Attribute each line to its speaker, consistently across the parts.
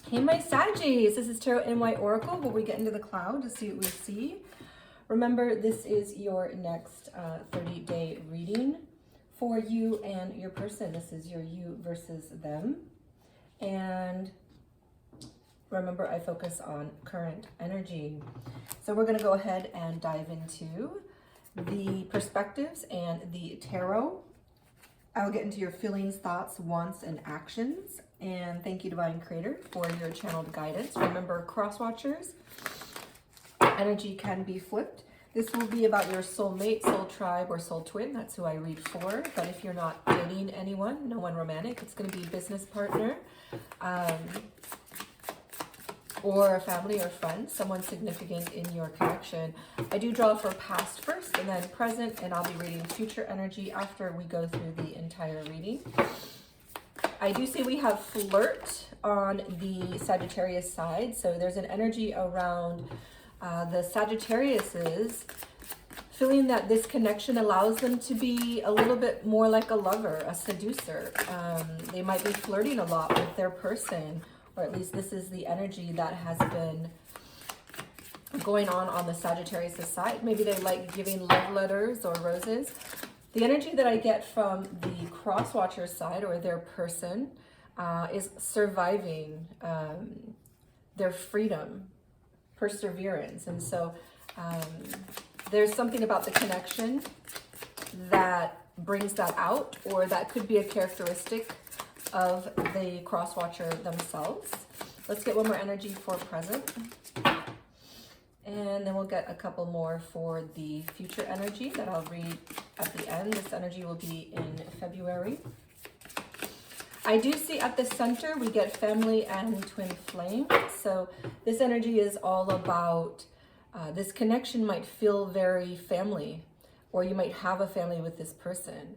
Speaker 1: Hey, my Saggies, this is Tarot NY Oracle, where we get into the cloud to see what we see. Remember, this is your next 30-day reading for you and your person. This is your you versus them. And remember, I focus on current energy. So we're going to go ahead and dive into the perspectives and the tarot. I'll get into your feelings, thoughts, wants, and actions. And thank you, Divine Creator, for your channeled guidance. Remember, cross watchers, energy can be flipped. This will be about your soulmate, soul tribe, or soul twin. That's who I read for. But if you're not dating anyone, no one romantic, it's going to be a business partner, or a family or friend, someone significant in your connection. I do draw for past first and then present, and I'll be reading future energy after we go through the entire reading. I do see we have flirt on the Sagittarius side. So there's an energy around the Sagittariuses feeling that this connection allows them to be a little bit more like a lover, a seducer. They might be flirting a lot with their person, or at least this is the energy that has been going on the Sagittarius side. Maybe they like giving love letters or roses. The energy that I get from the cross-watcher side, or their person, is surviving, their freedom, perseverance. And so there's something about the connection that brings that out, or that could be a characteristic of the cross-watcher themselves. Let's get one more energy for present. And then we'll get a couple more for the future energy that I'll read at the end. This energy will be in February. I do see at the center we get family and twin flame. So this energy is all about, this connection might feel very family, or you might have a family with this person.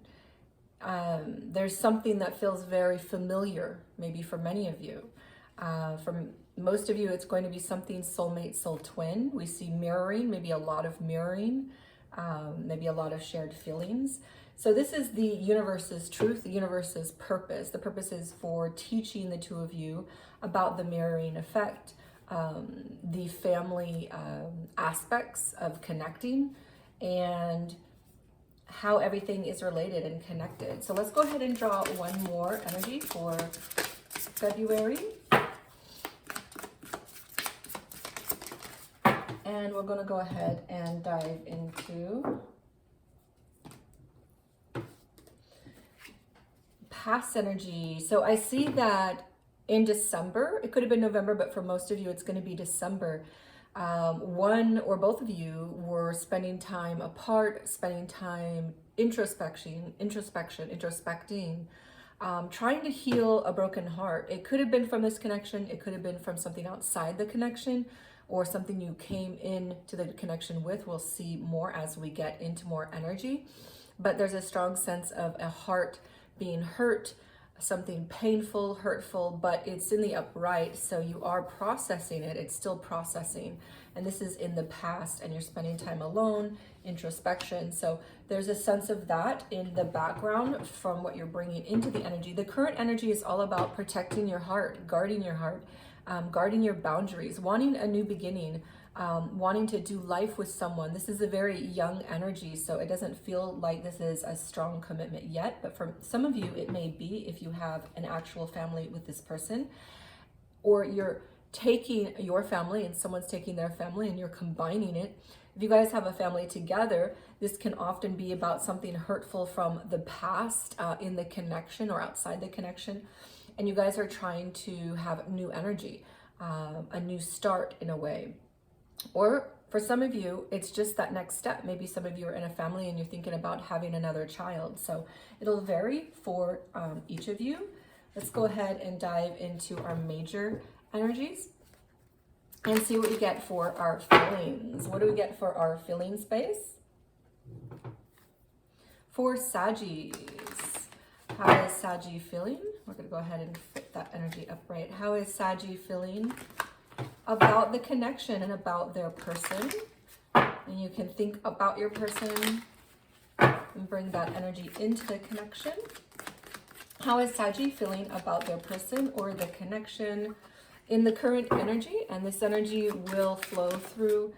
Speaker 1: There's something that feels very familiar, maybe for many of you. For most of you, it's going to be something soulmate, soul twin. We see mirroring, maybe a lot of mirroring, maybe a lot of shared feelings. So this is the universe's truth, the universe's purpose. The purpose is for teaching the two of you about the mirroring effect, the family aspects of connecting, and how everything is related and connected. So let's go ahead and draw one more energy for February. And we're going to go ahead and dive into past energy. So I see that in December, it could have been November, but for most of you, it's going to be December. One or both of you were spending time apart, spending time introspecting, trying to heal a broken heart. It could have been from this connection. It could have been from something outside the connection, or something you came into the connection with. We'll see more as we get into more energy. But there's a strong sense of a heart being hurt, something painful, hurtful, but it's in the upright, so you are processing it. It's still processing. And this is in the past, and you're spending time alone, introspection. So there's a sense of that in the background from what you're bringing into the energy. The current energy is all about protecting your heart, guarding your heart, guarding your boundaries, wanting a new beginning, wanting to do life with someone. This is a very young energy, so it doesn't feel like this is a strong commitment yet, but for some of you, it may be if you have an actual family with this person, or you're taking your family and someone's taking their family and you're combining it. If you guys have a family together, this can often be about something hurtful from the past in the connection or outside the connection. And you guys are trying to have new energy, a new start in a way. Or for some of you, it's just that next step. Maybe some of you are in a family and you're thinking about having another child. So it'll vary for each of you. Let's go ahead and dive into our major energies and see what we get for our feelings. What do we get for our feeling space? For Saggies, how is Saggy feeling? We're going to go ahead and fit that energy upright. How is Saggy feeling about the connection and about their person? And you can think about your person and bring that energy into the connection. How is Saggy feeling about their person or the connection in the current energy, and this energy will flow through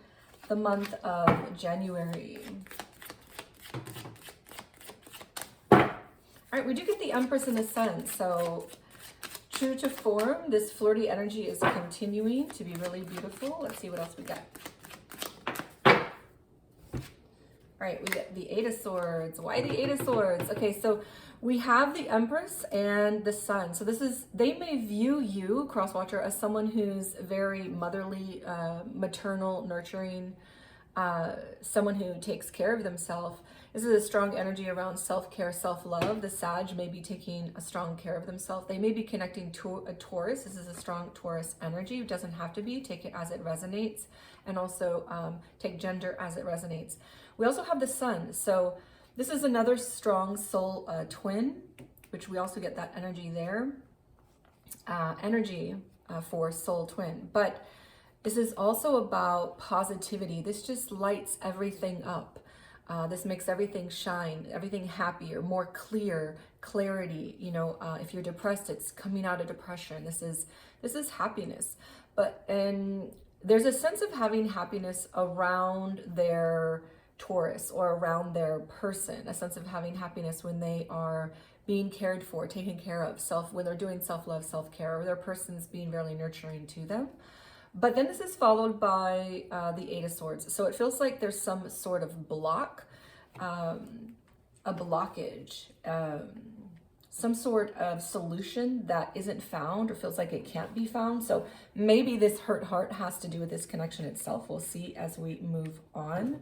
Speaker 1: the month of January. All right, we do get the Empress and the Sun. So true to form, this flirty energy is continuing to be really beautiful. Let's see what else we got. All right, we get the Eight of Swords. Why the Eight of Swords? Okay, so we have the Empress and the Sun. So this is, they may view you, cross-watcher, as someone who's very motherly, maternal, nurturing, someone who takes care of themselves. This is a strong energy around self-care, self-love. The Sag may be taking a strong care of themselves. They may be connecting to a Taurus. This is a strong Taurus energy. It doesn't have to be. Take it as it resonates. And also take gender as it resonates. We also have the Sun. So this is another strong soul twin, which we also get that energy there. For soul twin. But this is also about positivity. This just lights everything up. This makes everything shine, everything happier, more clear, clarity. You know, if you're depressed, it's coming out of depression. This is happiness. And there's a sense of having happiness around their Taurus or around their person, a sense of having happiness when they are being cared for, taken care of, when they're doing self-love, self-care, or their person's being really nurturing to them. But then this is followed by the Eight of Swords. So it feels like there's some sort of block, a blockage, some sort of solution that isn't found or feels like it can't be found. So maybe this hurt heart has to do with this connection itself. We'll see as we move on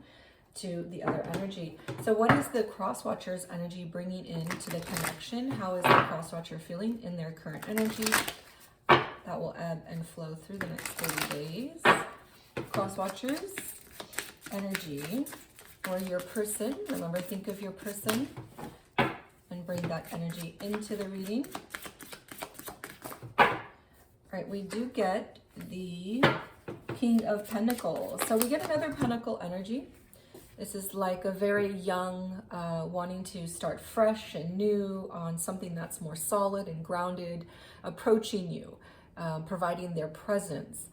Speaker 1: to the other energy. So what is the cross-watcher's energy bringing into the connection? How is the cross-watcher feeling in their current energy? That will ebb and flow through the next 30 days. Cross-watchers energy or your person. Remember, think of your person and bring that energy into the reading. All right, we do get the King of Pentacles. So we get another Pentacle energy. This is like a very young, wanting to start fresh and new on something that's more solid and grounded, approaching you, providing their presence,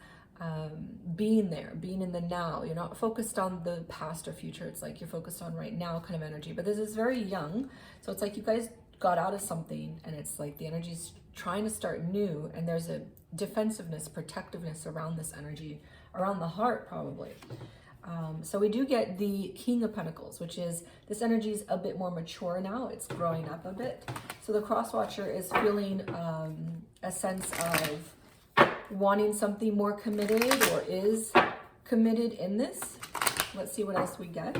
Speaker 1: being there, being in the now. You're not focused on the past or future. It's like you're focused on right now kind of energy. But this is very young. So it's like you guys got out of something and it's like the energy's trying to start new. And there's a defensiveness, protectiveness around this energy, around the heart probably. So we do get the King of Pentacles, which is this energy is a bit more mature now. It's growing up a bit. So the cross-watcher is feeling a sense of wanting something more committed or is committed in this. Let's see what else we get.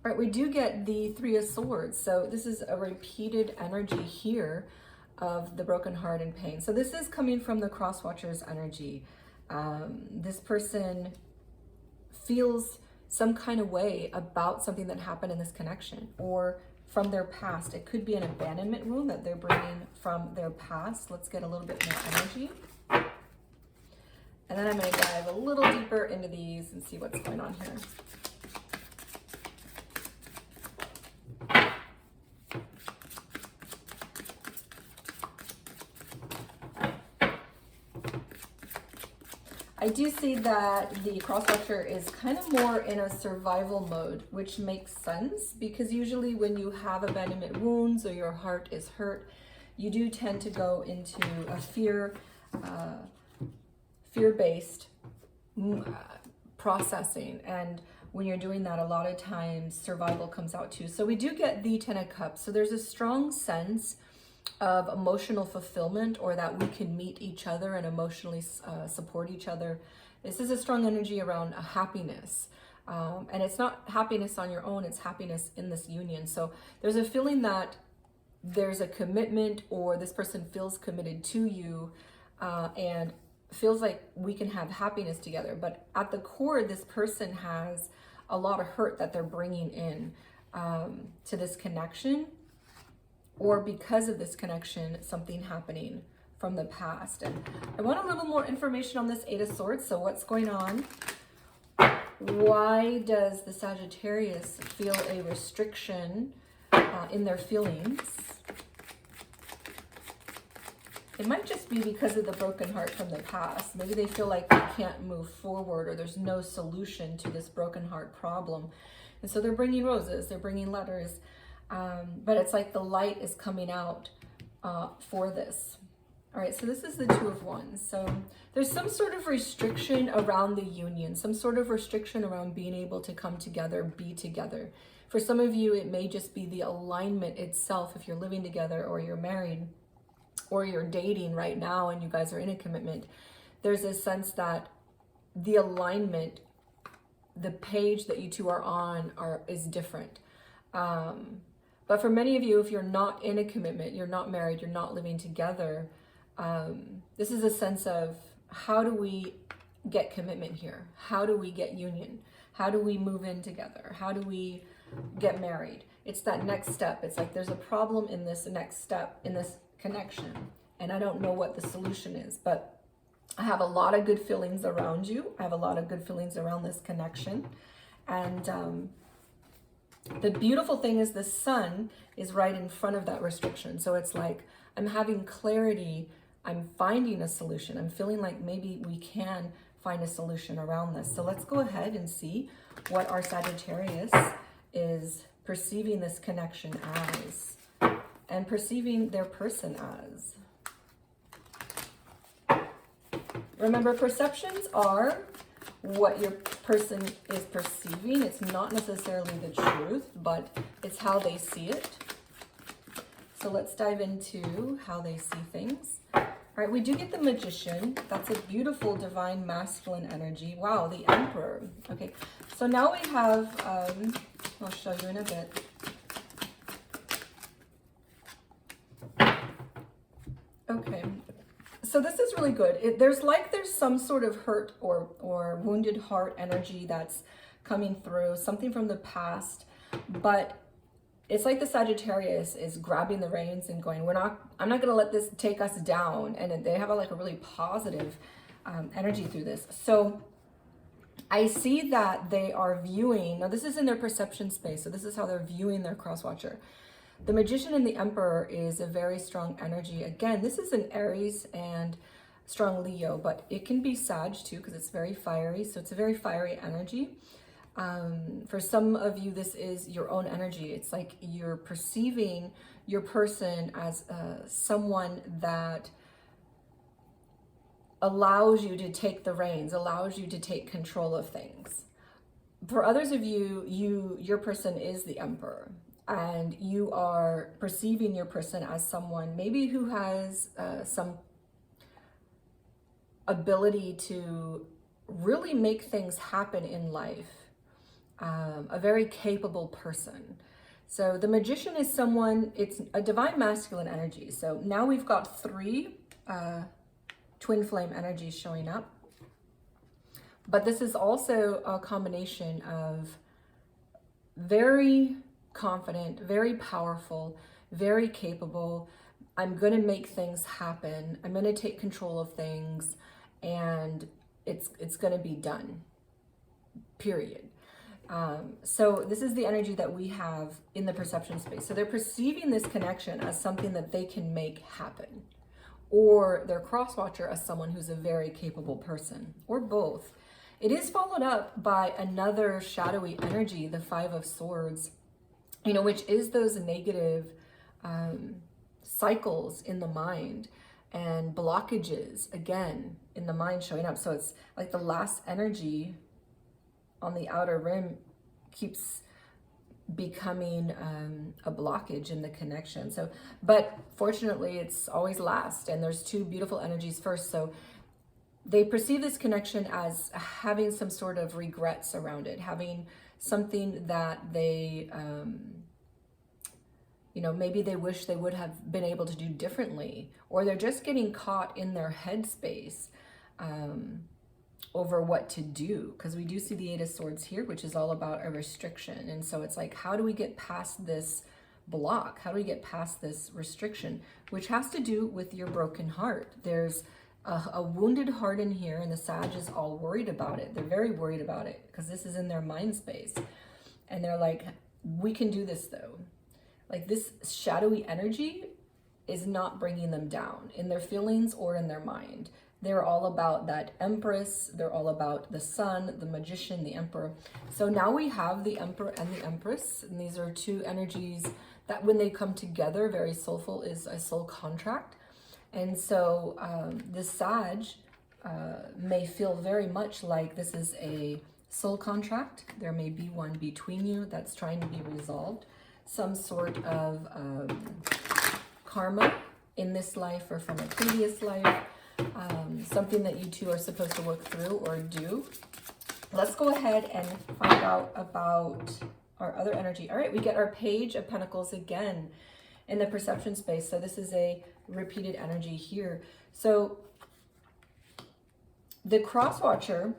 Speaker 1: All right, we do get the Three of Swords. So this is a repeated energy here of the broken heart and pain. So this is coming from the cross-watcher's energy. This person feels some kind of way about something that happened in this connection or from their past. It could be an abandonment wound that they're bringing from their past. Let's get a little bit more energy. And then I'm going to dive a little deeper into these and see what's going on here. I do see that the cross-watcher is kind of more in a survival mode, which makes sense because usually when you have abandonment wounds or your heart is hurt, you do tend to go into a fear-based processing. And when you're doing that, a lot of times survival comes out too. So we do get the Ten of Cups. So there's a strong sense of emotional fulfillment or that we can meet each other and emotionally support each other. This is a strong energy around happiness. And it's not happiness on your own, it's happiness in this union. So there's a feeling that there's a commitment or this person feels committed to you and feels like we can have happiness together. But at the core, this person has a lot of hurt that they're bringing in to this connection. Or because of this connection, something happening from the past. And I want a little more information on this Eight of Swords. So what's going on Why does the Sagittarius feel a restriction in their feelings? It might just be because of the broken heart from the past. Maybe they feel like they can't move forward, or there's no solution to this broken heart problem. And so they're bringing roses, they're bringing letters, but it's like the light is coming out for this. All right, so this is the Two of Wands. So there's some sort of restriction around the union, some sort of restriction around being able to come together, be together. For some of you, it may just be the alignment itself. If you're living together, or you're married, or you're dating right now and you guys are in a commitment, there's a sense that the alignment, the page that you two are on is different. But for many of you, if you're not in a commitment, you're not married, you're not living together, this is a sense of, how do we get commitment here? How do we get union? How do we move in together? How do we get married? It's that next step. It's like there's a problem in this next step, in this connection, and I don't know what the solution is, but I have a lot of good feelings around you. I have a lot of good feelings around this connection. And the beautiful thing is the sun is right in front of that restriction. So it's like, I'm having clarity. I'm finding a solution. I'm feeling like maybe we can find a solution around this. So let's go ahead and see what our Sagittarius is perceiving this connection as, and perceiving their person as. Remember, perceptions are what your person is perceiving. It's not necessarily the truth, but it's how they see it. So let's dive into how they see things. All right, we do get the Magician. That's a beautiful divine masculine energy. Wow, the Emperor. Okay, so now we have, I'll show you in a bit. Okay, so this is really good. There's some sort of hurt or wounded heart energy that's coming through, something from the past, but it's like the Sagittarius is grabbing the reins and going, I'm not going to let this take us down. And they have a really positive energy through this. So I see that they are viewing, now this is in their perception space, so this is how they're viewing their cross watcher. The Magician and the Emperor is a very strong energy. Again, this is an Aries and strong Leo, but it can be Sag too, because it's very fiery. So it's a very fiery energy. For some of you, this is your own energy. It's like you're perceiving your person as someone that allows you to take the reins, allows you to take control of things. For others of you, your person is the Emperor, and you are perceiving your person as someone maybe who has some ability to really make things happen in life. A very capable person. So the Magician is someone, it's a divine masculine energy. So now we've got 3 twin flame energies showing up. But this is also a combination of very confident, very powerful, very capable. I'm going to make things happen. I'm going to take control of things, and it's going to be done. Period. So this is the energy that we have in the perception space. So they're perceiving this connection as something that they can make happen, or their cross watcher as someone who's a very capable person, or both. It is followed up by another shadowy energy, the 5 of Swords, which is those negative cycles in the mind and blockages, again, in the mind showing up. So it's like the last energy on the outer rim keeps becoming a blockage in the connection. So, but fortunately, it's always last, and there's 2 beautiful energies first. So they perceive this connection as having some sort of regrets around it, having something that they, maybe they wish they would have been able to do differently, or they're just getting caught in their headspace over what to do, because we do see the 8 of Swords here, which is all about a restriction. And so it's like, how do we get past this block? How do we get past this restriction, which has to do with your broken heart? There's a wounded heart in here, and the Sag is all worried about it. They're very worried about it because this is in their mind space. And they're like, we can do this though. Like this shadowy energy is not bringing them down in their feelings or in their mind. They're all about that Empress. They're all about the Sun, the Magician, the Emperor. So now we have the Emperor and the Empress. And these are two energies that when they come together, very soulful, is a soul contract. And so the Sag may feel very much like this is a soul contract. There may be one between you that's trying to be resolved. Some sort of karma in this life or from a previous life. Something that you two are supposed to work through or do. Let's go ahead and find out about our other energy. All right, we get our Page of Pentacles again in the perception space. So this is a repeated energy here. So the cross watcher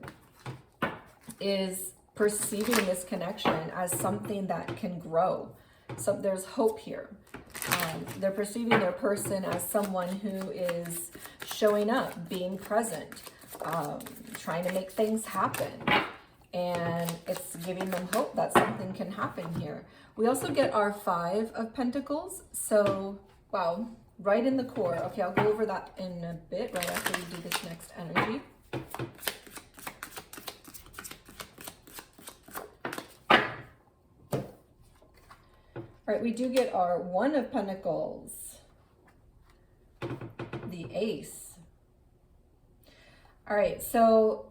Speaker 1: is perceiving this connection as something that can grow. So there's hope here. They're perceiving their person as someone who is showing up, being present, trying to make things happen. And it's giving them hope that something can happen here. We also get our Five of Pentacles. So, wow, right in the core. Okay, I'll go over that in a bit, right after we do this next energy. All right, we do get our One of Pentacles, the Ace. All right, so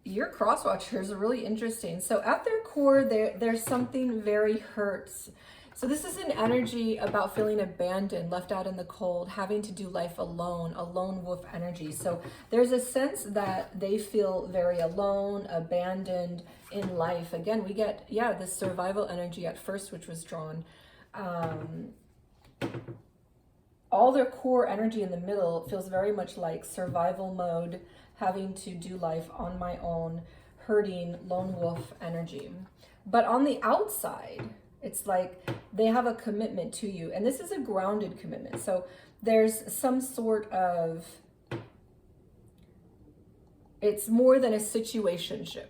Speaker 1: your cross watchers are really interesting. So at their core, there's something very hurts. So this is an energy about feeling abandoned, left out in the cold, having to do life alone, a lone wolf energy. So there's a sense that they feel very alone, abandoned in life. Again, we get, yeah, this survival energy at first, which was drawn. All their core energy in the middle feels very much like survival mode, having to do life on my own, hurting, lone wolf energy. But on the outside, it's like they have a commitment to you. And this is a grounded commitment. So there's some sort of, it's more than a situationship.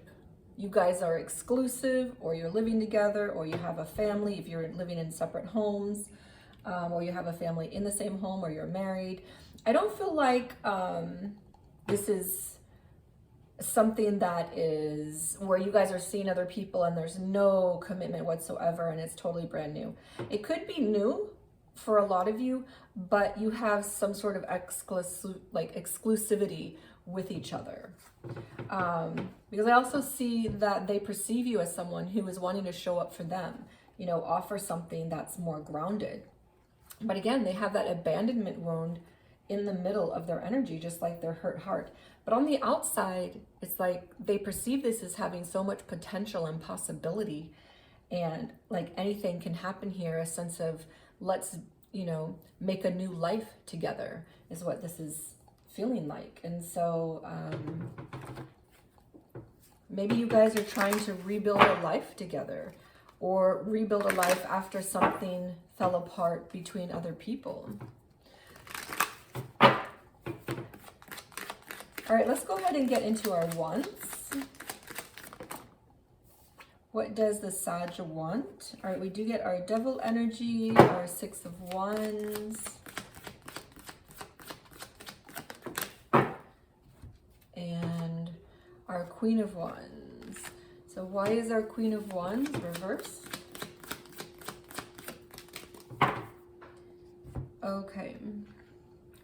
Speaker 1: You guys are exclusive, or you're living together, or you have a family if you're living in separate homes, or you have a family in the same home, or you're married. I don't feel like this is something that is where you guys are seeing other people and there's no commitment whatsoever and it's totally brand new. It could be new for a lot of you, but you have some sort of exclusivity with each other. Because I also see that they perceive you as someone who is wanting to show up for them, you know, offer something that's more grounded. But again, they have that abandonment wound in the middle of their energy, just like their hurt heart. But on the outside, it's like they perceive this as having so much potential and possibility, and like anything can happen here. A sense of let's, you know, make a new life together is what this is feeling like. And so maybe you guys are trying to rebuild a life together, or rebuild a life after something fell apart between other people. All right, let's go ahead and get into our wants. What does the Sag want? All right, we do get our Devil energy, our Six of Wands, and our Queen of Wands. So why is our Queen of Wands reversed? Okay.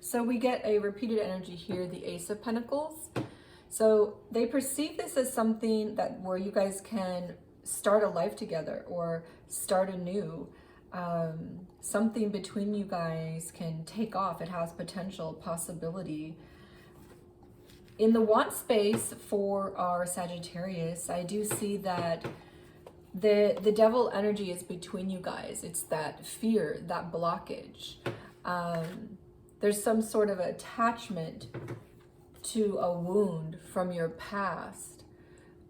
Speaker 1: So we get a repeated energy here, the Ace of Pentacles. So they perceive this as something that where you guys can start a life together or start anew. Something between you guys can take off. It has potential, possibility. In the want space for our Sagittarius, I do see that the Devil energy is between you guys. It's that fear, that blockage. There's some sort of attachment to a wound from your past,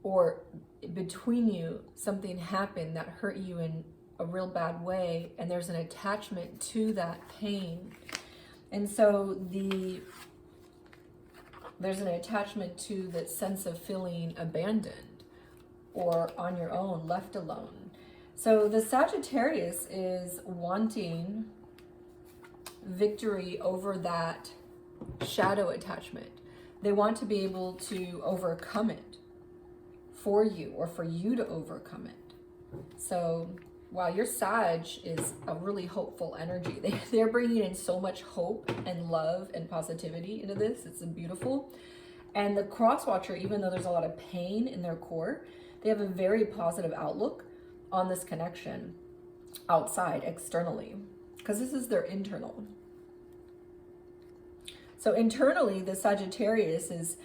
Speaker 1: or between you, something happened that hurt you in a real bad way, and there's an attachment to that pain. And so the There's an attachment to that sense of feeling abandoned or on your own, left alone. So the Sagittarius is wanting victory over that shadow attachment. They want to be able to overcome it for you, or for you to overcome it. So wow, your Sag is a really hopeful energy. They're bringing in so much hope and love and positivity into this. It's beautiful. And the cross watcher, even though there's a lot of pain in their core, they have a very positive outlook on this connection outside, externally, because this is their internal. So internally, the Sagittarius is,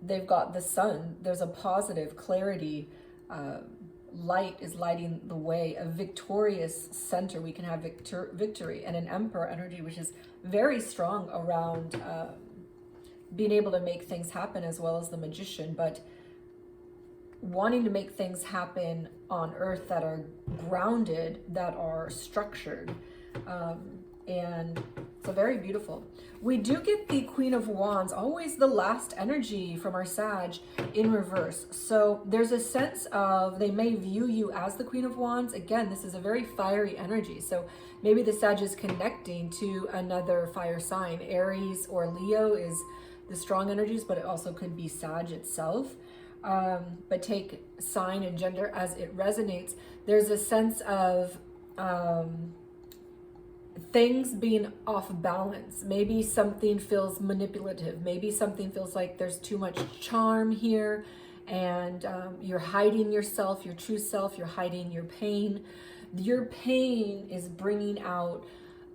Speaker 1: they've got the sun. There's a positive clarity. Light is lighting the way, a victorious center. We can have victory, and an emperor energy, which is very strong around being able to make things happen, as well as the magician, but wanting to make things happen on earth that are grounded, that are structured. And so very beautiful. We do get the Queen of Wands, always the last energy from our Sag, in reverse. So there's a sense of, they may view you as the Queen of Wands. Again, this is a very fiery energy. So maybe the Sag is connecting to another fire sign. Aries or Leo is the strong energies, but it also could be Sag itself. But take sign and gender as it resonates. There's a sense of things being off balance. Maybe something feels manipulative. Maybe something feels like there's too much charm here, and you're hiding yourself, your true self. You're hiding your pain. Your pain is bringing out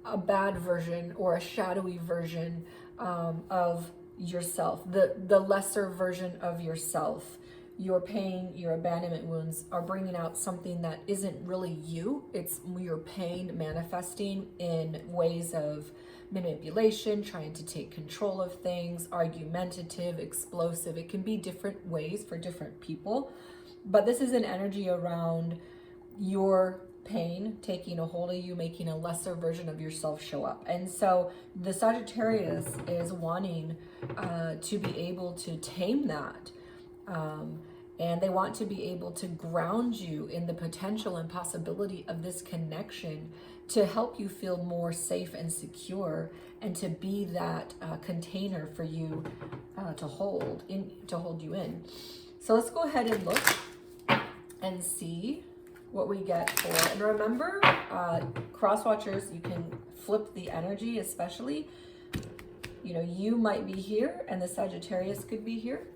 Speaker 1: a bad version or a shadowy version of yourself, the lesser version of yourself. Your pain, your abandonment wounds are bringing out something that isn't really you. It's your pain manifesting in ways of manipulation, trying to take control of things, argumentative, explosive. It can be different ways for different people, but this is an energy around your pain taking a hold of you, making a lesser version of yourself show up. And so the Sagittarius is wanting to be able to tame that. And they want to be able to ground you in the potential and possibility of this connection to help you feel more safe and secure, and to be that container for you to hold you in. So let's go ahead and look and see what we get for. And remember, cross watchers, you can flip the energy, especially, you know, you might be here and the Sagittarius could be here.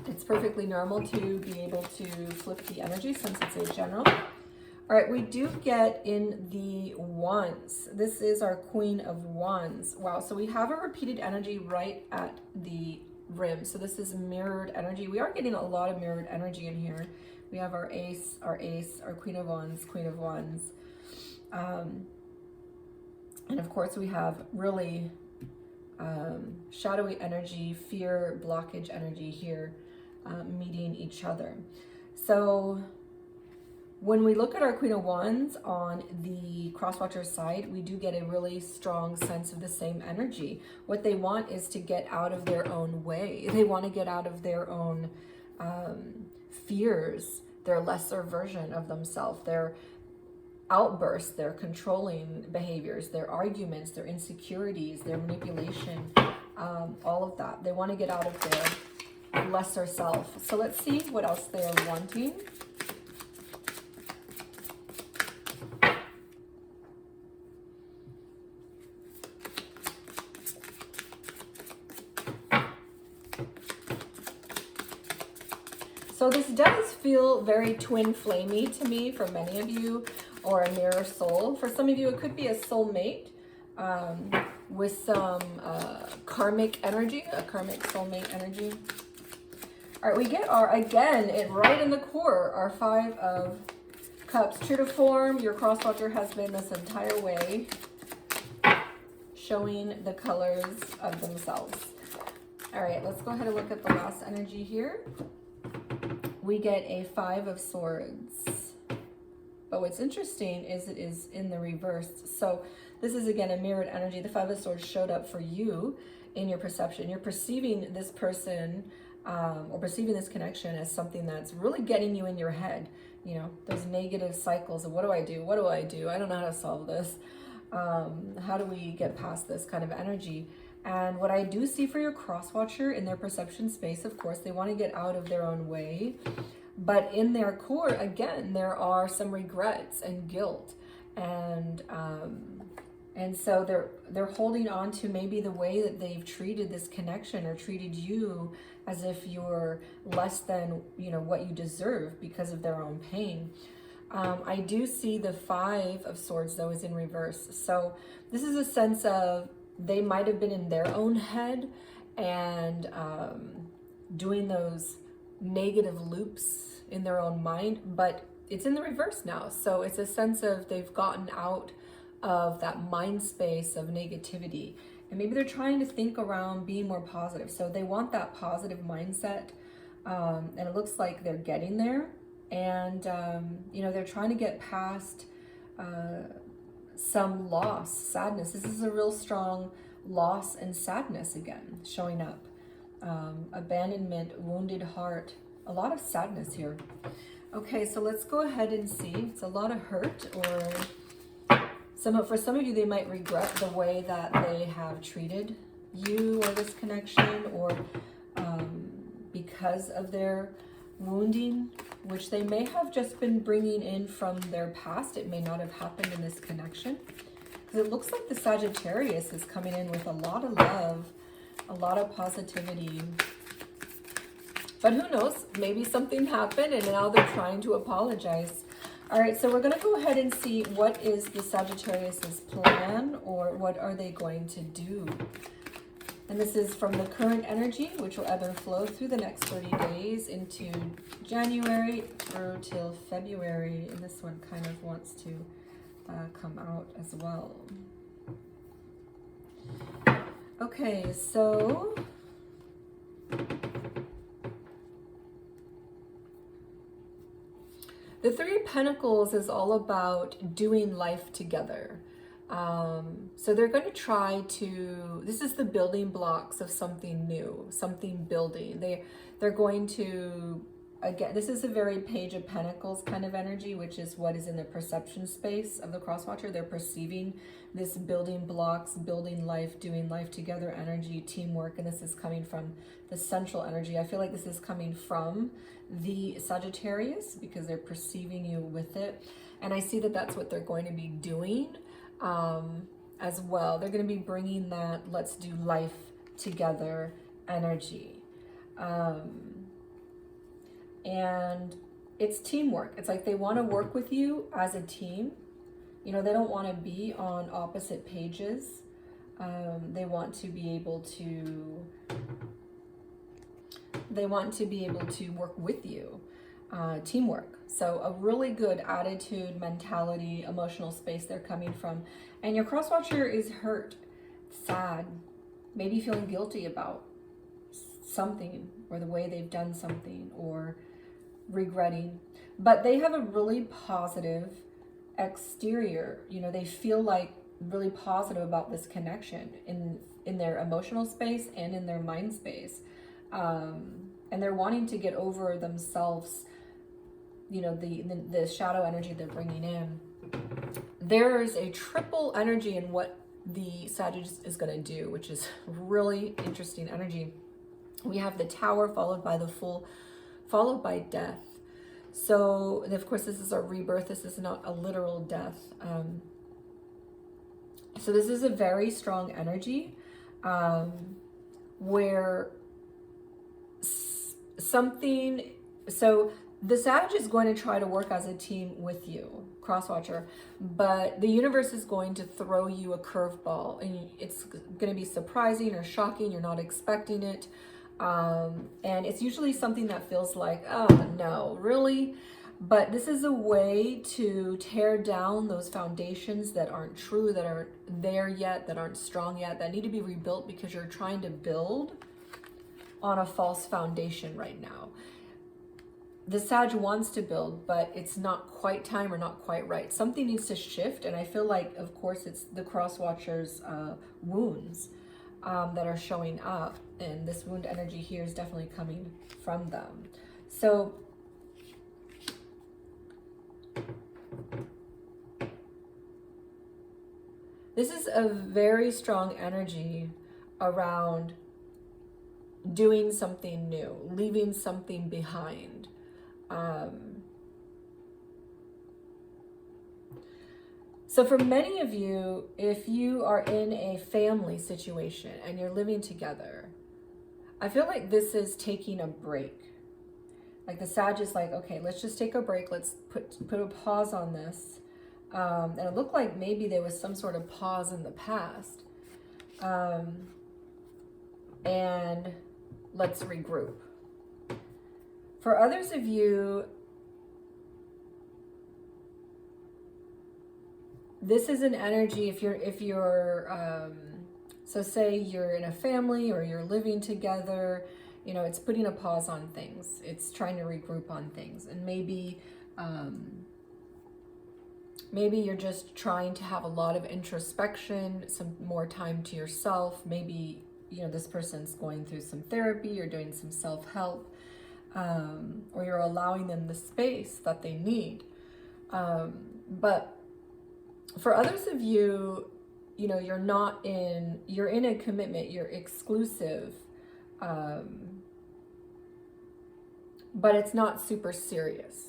Speaker 1: It's perfectly normal to be able to flip the energy since it's a general. All right, we do get in the Wands. This is our Queen of Wands. Wow, so we have a repeated energy right at the rim. So this is mirrored energy. We are getting a lot of mirrored energy in here. We have our ace, our Queen of Wands, Queen of Wands. And of course we have really shadowy energy, fear, blockage energy here, meeting each other. So when we look at our Queen of Wands on the crosswatcher side, we do get a really strong sense of the same energy. What they want is to get out of their own way. They want to get out of their own fears, their lesser version of themselves, their outbursts, their controlling behaviors, their arguments, their insecurities, their manipulation, all of that. They want to get out of their lesser self. So let's see what else they are wanting. So this does feel very twin flamey to me for many of you, or a mirror soul. For some of you, it could be a soulmate with some karmic energy, a karmic soulmate energy. All right, we get our, again, it right in the core, our Five of Cups. True to form, your crosswatcher has been this entire way showing the colors of themselves. All right, let's go ahead and look at the last energy here. We get a Five of Swords. But what's interesting is it is in the reverse. So this is, again, a mirrored energy. The Five of Swords showed up for you in your perception. You're perceiving this person or perceiving this connection as something that's really getting you in your head. You know, those negative cycles of what do I do? What do I do? I don't know how to solve this. How do we get past this kind of energy? And what I do see for your cross watcher in their perception space, of course, they want to get out of their own way. But in their core, again, there are some regrets and guilt. And so they're holding on to maybe the way that they've treated this connection or treated you as if you're less than, you know, what you deserve because of their own pain. I do see the 5 of Swords, though, is in reverse. So this is a sense of they might have been in their own head and doing those negative loops in their own mind, but it's in the reverse now. So it's a sense of they've gotten out of that mind space of negativity. And maybe they're trying to think around being more positive. So they want that positive mindset. And it looks like they're getting there. And, you know, they're trying to get past some loss, sadness. This is a real strong loss and sadness again, showing up. Abandonment, wounded heart, a lot of sadness here. Okay, so let's go ahead and see. It's a lot of hurt, or for some of you, they might regret the way that they have treated you or this connection, or because of their wounding, which they may have just been bringing in from their past. It may not have happened in this connection. Because it looks like the Sagittarius is coming in with a lot of love, a lot of positivity. But who knows? Maybe something happened and now they're trying to apologize. All right, so we're going to go ahead and see what is the Sagittarius's plan, or what are they going to do. And this is from the current energy, which will ebb and flow through the next 30 days into January through till February. And this one kind of wants to come out as well. Okay, so the 3 of Pentacles is all about doing life together. So they're going to try to, this is the building blocks of something new, something building. They're going to, again, this is a very Page of Pentacles kind of energy, which is what is in the perception space of the crosswatcher. They're perceiving this building blocks, building life, doing life together energy, teamwork, and this is coming from the central energy. I feel like this is coming from the Sagittarius because they're perceiving you with it. And I see that that's what they're going to be doing as well. They're going to be bringing that let's do life together energy. And it's teamwork. It's like they want to work with you as a team. You know, they don't want to be on opposite pages. They want to be able to work with you. Teamwork. So a really good attitude, mentality, emotional space they're coming from. And your crosswatcher is hurt, sad, maybe feeling guilty about something or the way they've done something, or regretting. But they have a really positive exterior. You know, they feel like really positive about this connection in their emotional space and in their mind space. And they're wanting to get over themselves, you know, the shadow energy they're bringing in. There's a triple energy in what the Sagittarius is going to do, which is really interesting energy. We have the Tower followed by the Fool, followed by death. So, of course, this is a rebirth. This is not a literal death. So this is a very strong energy where so the Sag is going to try to work as a team with you, crosswatcher, but the universe is going to throw you a curveball, and it's going to be surprising or shocking. You're not expecting it. And it's usually something that feels like, oh no, really? But this is a way to tear down those foundations that aren't true, that aren't there yet, that aren't strong yet, that need to be rebuilt because you're trying to build on a false foundation right now. The Sag wants to build, but it's not quite time or not quite right. Something needs to shift, and I feel like, of course, it's the crosswatcher's wounds. that are showing up. And this wound energy here is definitely coming from them. So this is a very strong energy around doing something new, leaving something behind. So for many of you, if you are in a family situation and you're living together, I feel like this is taking a break. Like the Sag is like, okay, let's just take a break. Let's put a pause on this. And it looked like maybe there was some sort of pause in the past. And let's regroup. For others of you, this is an energy, if you're so say you're in a family or you're living together, you know, it's putting a pause on things. It's trying to regroup on things. And maybe you're just trying to have a lot of introspection, some more time to yourself. Maybe, you know, this person's going through some therapy or doing some self-help, or you're allowing them the space that they need. But for others of you, you know, you're in a commitment, you're exclusive, but it's not super serious.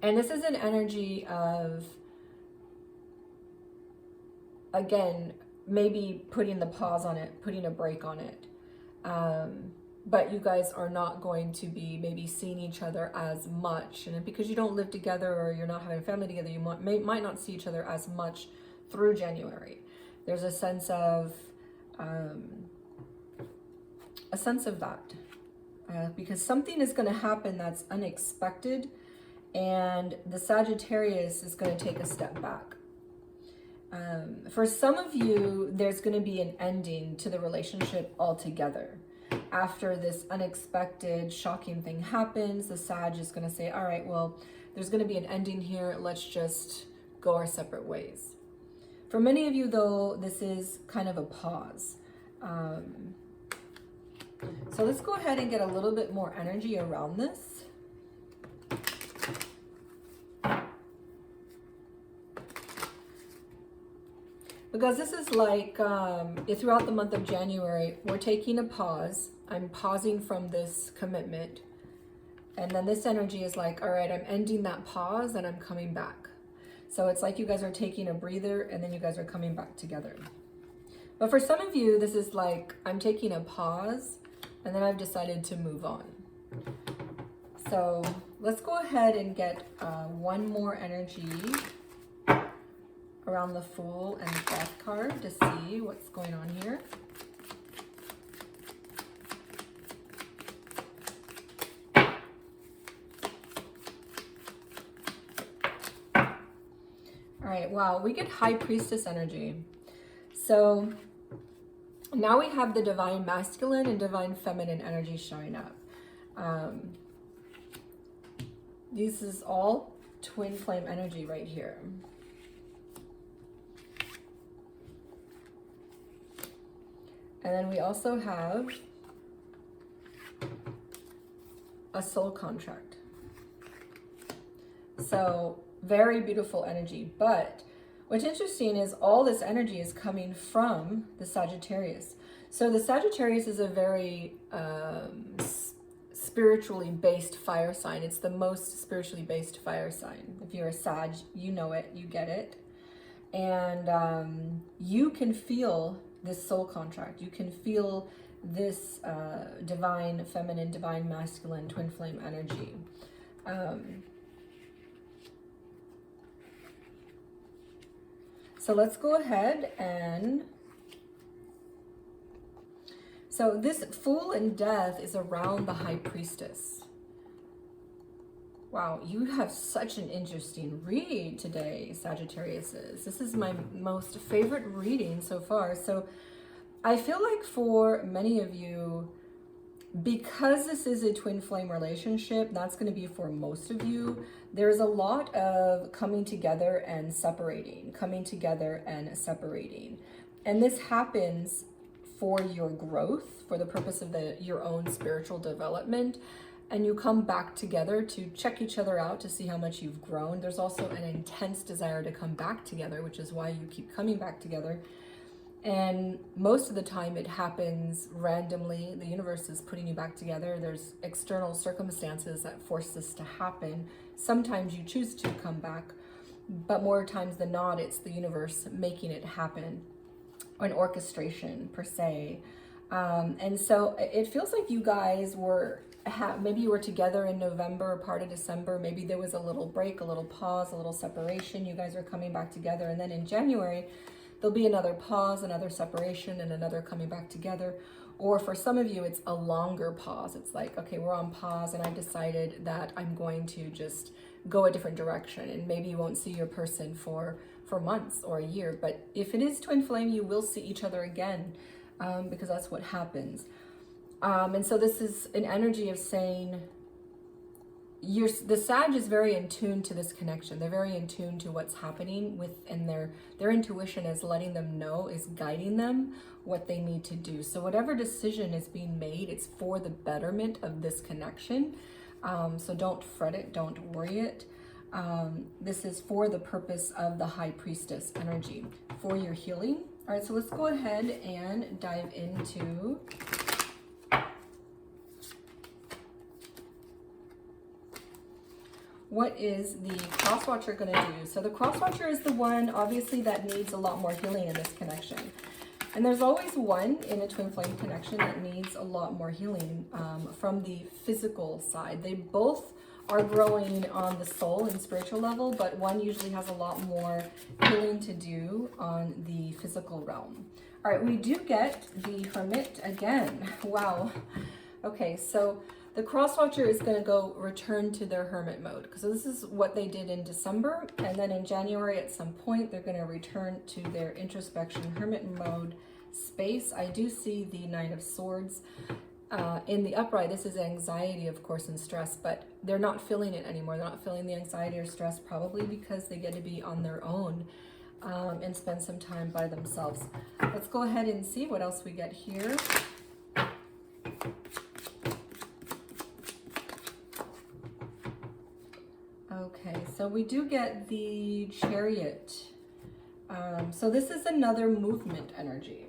Speaker 1: And this is an energy of, again, maybe putting the pause on it, putting a break on it. But you guys are not going to be maybe seeing each other as much. And because you don't live together or you're not having a family together, you might not see each other as much through January. There's a sense of that. Because something is going to happen that's unexpected, and the Sagittarius is going to take a step back. For some of you, there's going to be an ending to the relationship altogether. After this unexpected, shocking thing happens, the Sag is going to say, all right, well, there's going to be an ending here. Let's just go our separate ways. For many of you, though, this is kind of a pause. So let's go ahead and get a little bit more energy around this. Because this is like, throughout the month of January, we're taking a pause. I'm pausing from this commitment. And then this energy is like, all right, I'm ending that pause and I'm coming back. So it's like you guys are taking a breather and then you guys are coming back together. But for some of you, this is like, I'm taking a pause and then I've decided to move on. So let's go ahead and get one more energy around the Fool and Death card to see what's going on here. All right, wow, we get High Priestess energy. So now we have the Divine Masculine and Divine Feminine energy showing up. This is all twin flame energy right here. And then we also have a soul contract. So very beautiful energy. But what's interesting is all this energy is coming from the Sagittarius. So the Sagittarius is a very spiritually based fire sign. It's the most spiritually based fire sign. If you're a Sag, you know it, you get it. And you can feel this soul contract. You can feel this divine feminine, divine masculine, twin flame energy. So let's go ahead and... So this Fool and Death is around the High Priestess. Wow, you have such an interesting read today, Sagittariuses. This is my most favorite reading so far. So I feel like for many of you, because this is a twin flame relationship, that's going to be for most of you, there's a lot of coming together and separating, coming together and separating. And this happens for your growth, for the purpose of your own spiritual development. And you come back together to check each other out to see how much you've grown. There's also an intense desire to come back together, which is why you keep coming back together. And most of the time it happens randomly. The universe is putting you back together. There's external circumstances that force this to happen. Sometimes you choose to come back, but more times than not, it's the universe making it happen, an orchestration per se. And so it feels like you guys were, maybe you were together in November, part of December, maybe there was a little break, a little pause, a little separation. You guys are coming back together. And then in January, there'll be another pause, another separation, and another coming back together. Or for some of you, it's a longer pause. It's like, okay, we're on pause and I've decided that I'm going to just go a different direction. And maybe you won't see your person for months or a year. But if it is twin flame, you will see each other again, because that's what happens. And so this is an energy of saying, the Sag is very in tune to this connection. They're very in tune to what's happening with, and their intuition is letting them know, is guiding them what they need to do. So whatever decision is being made, it's for the betterment of this connection. So don't fret it, don't worry it. This is for the purpose of the High Priestess energy, for your healing. All right, so let's go ahead and dive into what is the cross watcher going to do. So the cross watcher is the one, obviously, that needs a lot more healing in this connection. And there's always one in a twin flame connection that needs a lot more healing from the physical side. They both are growing on the soul and spiritual level, but one usually has a lot more healing to do on the physical realm. All right, we do get the Hermit again. Wow. Okay, so the cross watcher is going to go return to their hermit mode, because this is what they did in December, and then in January at some point they're going to return to their introspection hermit mode space. I do see the Nine of Swords in the upright. This is anxiety, of course, and stress, but they're not feeling it anymore. They're not feeling the anxiety or stress, probably because they get to be on their own and spend some time by themselves. Let's go ahead and see what else we get here. Okay, so we do get the Chariot. So this is another movement energy.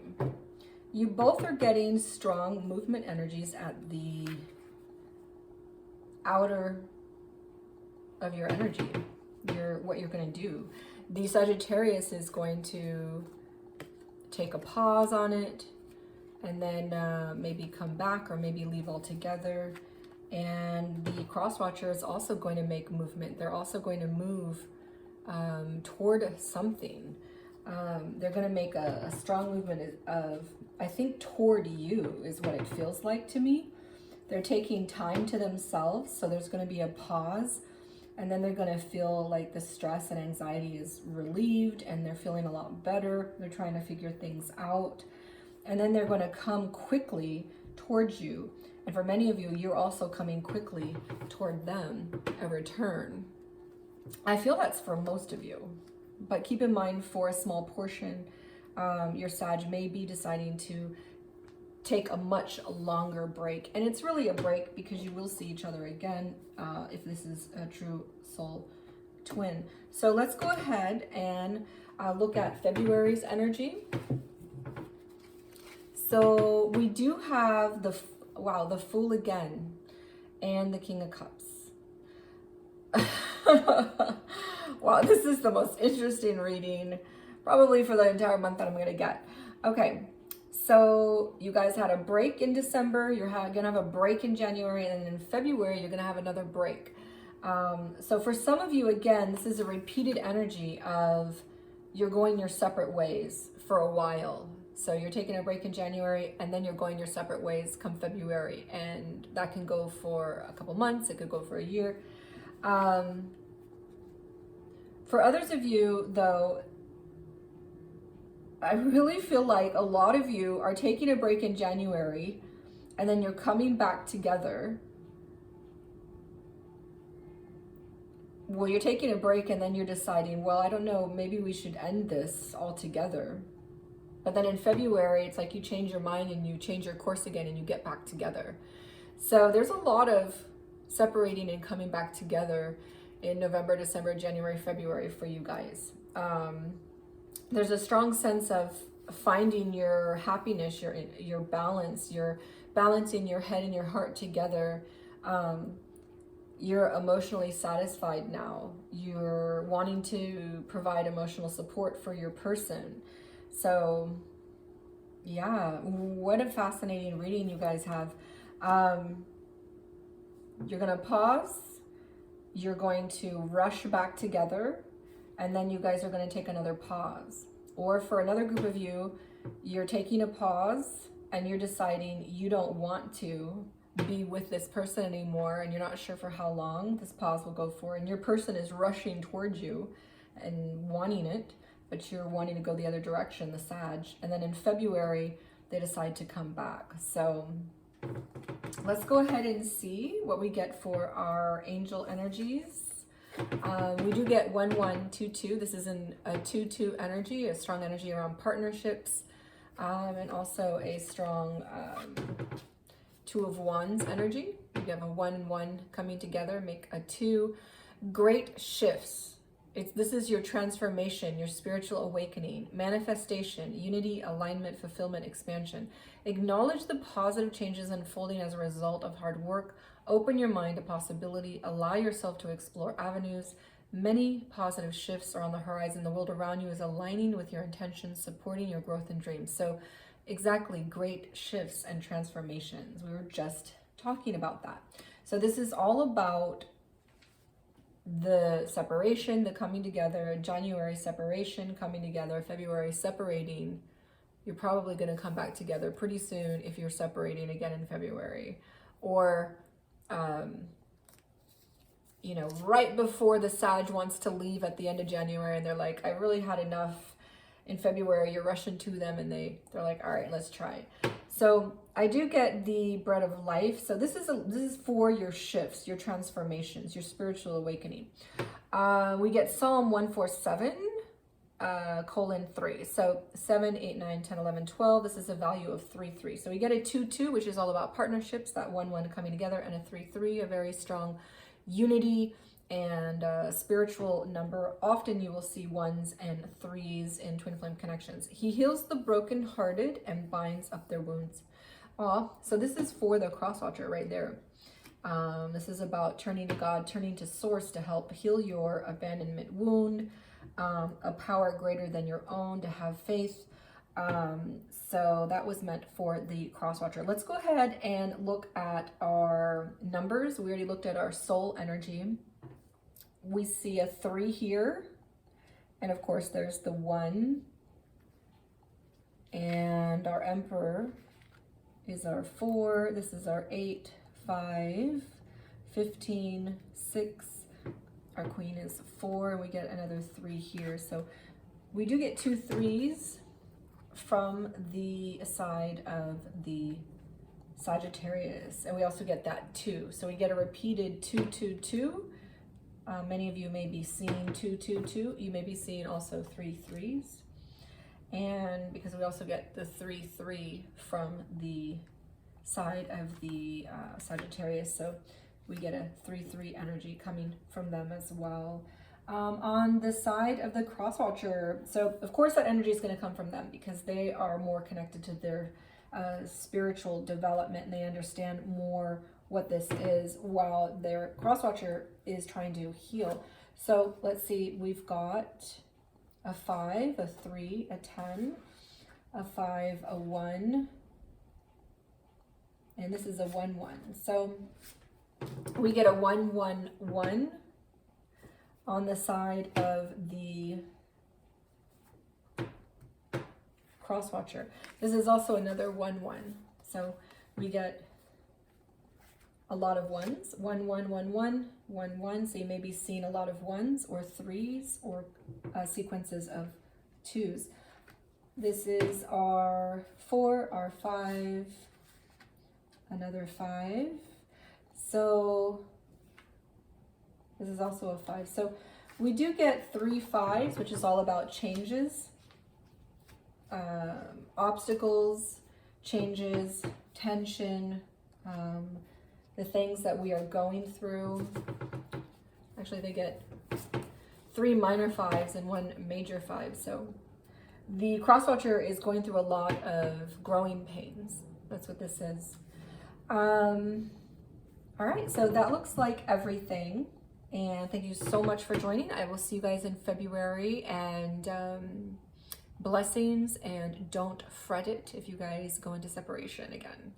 Speaker 1: You both are getting strong movement energies at the outer of your energy, what you're going to do. The Sagittarius is going to take a pause on it, and then maybe come back, or maybe leave altogether. And the crosswatcher is also going to make movement. They're also going to move toward something. They're going to make a strong movement of, I think, toward you is what it feels like to me. They're taking time to themselves, so there's going to be a pause, and then they're going to feel like the stress and anxiety is relieved, and they're feeling a lot better. They're trying to figure things out, and then they're going to come quickly towards you. And for many of you, you're also coming quickly toward them, a return. I feel that's for most of you, but keep in mind, for a small portion, your Sag may be deciding to take a much longer break. And it's really a break because you will see each other again if this is a true soul twin. So let's go ahead and look at February's energy. So we do have the Fool again, and the King of Cups. Wow, this is the most interesting reading probably for the entire month that I'm going to get. Okay, so you guys had a break in December, you're going to have a break in January, and then in February you're going to have another break. So for some of you, again, this is a repeated energy of you're going your separate ways for a while. So you're taking a break in January, and then you're going your separate ways come February. And that can go for a couple months. It could go for a year. For others of you, though, I really feel like a lot of you are taking a break in January, and then you're coming back together. Well, you're taking a break, and then you're deciding, well, I don't know, maybe we should end this altogether. But then in February, it's like you change your mind and you change your course again and you get back together. So there's a lot of separating and coming back together in November, December, January, February for you guys. There's a strong sense of finding your happiness, your balance, you're balancing your head and your heart together. You're emotionally satisfied now. You're wanting to provide emotional support for your person. So yeah, what a fascinating reading you guys have. You're going to pause. You're going to rush back together. And then you guys are going to take another pause. Or for another group of you, you're taking a pause and you're deciding you don't want to be with this person anymore, and you're not sure for how long this pause will go for, and your person is rushing towards you and wanting it, but you're wanting to go the other direction, the Sag. And then in February, they decide to come back. So let's go ahead and see what we get for our angel energies. We do get 1122. This is a 2-2 energy, a strong energy around partnerships, and also a strong 2 of Wands energy. You have a 1 and 1 coming together, make a 2. Great shifts. This is your transformation, your spiritual awakening, manifestation, unity, alignment, fulfillment, expansion. Acknowledge the positive changes unfolding as a result of hard work. Open your mind to possibility. Allow yourself to explore avenues. Many positive shifts are on the horizon. The world around you is aligning with your intentions, supporting your growth and dreams. So exactly, great shifts and transformations. We were just talking about that. So this is all about the separation, the coming together. January, separation, coming together. February, separating. You're probably going to come back together pretty soon if you're separating again in February. Or, you know, right before the Sag wants to leave at the end of January and they're like, I really had enough. In February, you're rushing to them and they're like, all right, let's try. So I do get the bread of life. So this is for your shifts, your transformations, your spiritual awakening. We get Psalm 147, colon 3. So 7, 8, 9, 10, 11, 12. This is a value of 3, 3. So we get a 2-2, which is all about partnerships, that 1, 1 coming together, and a 3, 3, a very strong unity and spiritual number. Often you will see 1s and 3s in twin flame connections. He heals the brokenhearted and binds up their wounds. So this is for the cross watcher right there. This is about turning to God, turning to source to help heal your abandonment wound, a power greater than your own, to have faith. So that was meant for the cross watcher. Let's go ahead and look at our numbers. We already looked at our soul energy. We see a 3 here, and of course there's the 1, and our Emperor is our 4. This is our 8, 5, 15, 6. Our Queen is 4, and we get another 3 here. So we do get 2 3s from the side of the Sagittarius, and we also get that 2. So we get a repeated 2, 2, 2. Many of you may be seeing 2, 2, 2. You may be seeing also 3 3s. And because we also get the 3, 3 from the side of the Sagittarius. So we get a 3, 3 energy coming from them as well. On the side of the cross watcher, so of course that energy is going to come from them because they are more connected to their spiritual development, and they understand more what this is, while their cross watcher is trying to heal. So let's see, we've got a 5, a 3, a 10, a 5, a 1, and this is a 1, 1. So we get a 1, 1, 1 on the side of the cross watcher. This is also another 1, 1. So we get a lot of 1s, 1, 1, 1, 1, 1, 1. So you may be seeing a lot of 1s or 3s or sequences of 2s. This is our 4, our 5, another 5. So this is also a 5. So we do get 3 5s, which is all about changes. obstacles, changes, tension, the things that we are going through. Actually, they get 3 minor 5s and 1 major 5. So the cross watcher is going through a lot of growing pains. That's what this is. All right, so that looks like everything. And thank you so much for joining. I will see you guys in February, and blessings, and don't fret it if you guys go into separation again.